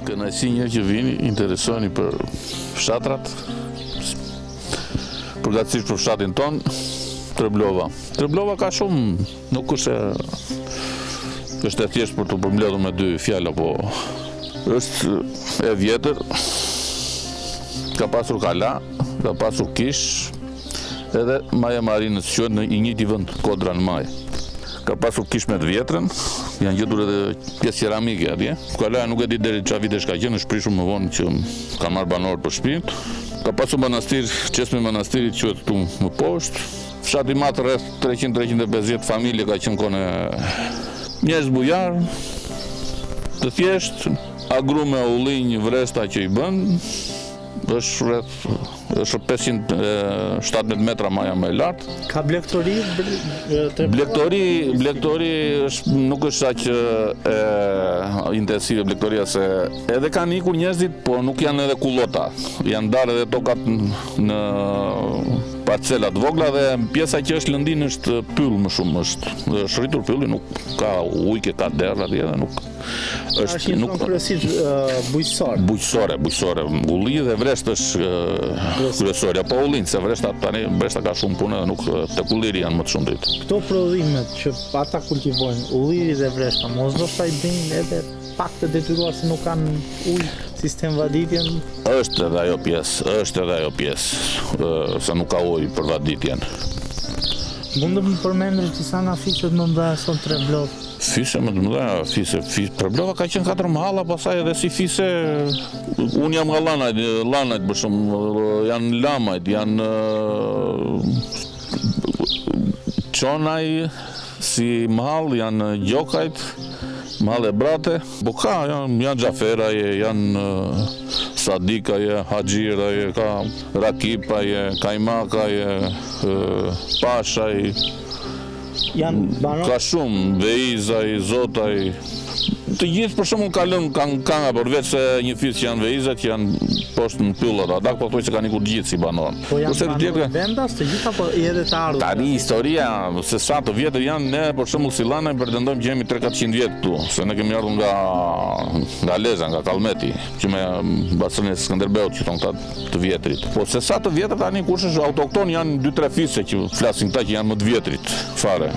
Kënaqësi një që vini, interesoni për fshatrat, përgatësisht për fshatin ton, Treblova. Treblova ka shumë, nuk është e thjesht për të përmbledhur me dy fjalë, po është e vjetër, ka pasur kala, ka pasur kish, edhe maja marinës quhet në i njëjti vend, Kodra në Maj. Ka pasur kish me të vjetrën, janë gjetur edhe pjesë ceramike atje. Kalaja nuk e di deri çfarë vitesh ka qenë, është prishur më vonë që kanë marrë banorë për shtëpinë. Ka pasur manastir, çesmi manastirit quhet këtu më poshtë. Fshati i madh rreth 300-350 familje ka qenë kone njerëz bujar, të thjesht, agrume ullinj vresta që i bën, është rreth 517 metra maja më e lartë. Ka blegtori? Blegtori nuk është aq intensive blegtoria, se edhe kanë ikur njerëzit, po nuk janë edhe kullota. Janë darë edhe tokat në parcelat vogla dhe pjesa që është lëndin është pyll më shumë, është rritur pylli, nuk ka ujke, ka derë atje dhe nuk është nuk bujqësore. Ulli dhe vresht është kryesorja, po ullin, se vreshta ka shumë punë dhe nuk tek ulliri janë më të shumtit. Këto prodhimet që ata kultivojnë, ulliri dhe vreshta, mos do të bëjnë edhe pak të detyruar se nuk kanë ujë, sistem vaditjen? Është edhe ajo pjesë, se nuk ka ujë për vaditjen. Mund të më përmendur disa nga fiset më mëdha son Treblov? Fise më të mëdha, Treblova ka qenë 4 mahalla, pastaj edhe si fise, unë jam nga Llanajt për shumë, janë Lamajt, janë Çonaj, si mahall, janë Gjokajt, Mahall e Brate, po ka, janë Xhaferaje, janë Sadikaje, Haxhiraje, ka Rakipaje, Kajmakaje, Pashaj, ka shumë, Veizaj, Zotaj, të gjithë për shembull kanë përveç se një fis që janë Veizat, që janë poshtë në pyllat, ata po thuaj se kanë ikur gjithë si banorë. Po janë banorë vendas të gjitha, po edhe të ardhur. Tani historia se sa të vjetër janë, ne për shembull si Llanaj pretendojmë që jemi 300-400 vjet këtu, se ne kemi ardhur nga Leza, nga Kallmeti, që me basenin e Skënderbeut që thonë këta të vjetrit. Po se sa të vjetër tani kush është autokton janë 2-3 fise që flasin këta që janë më të vjetrit fare.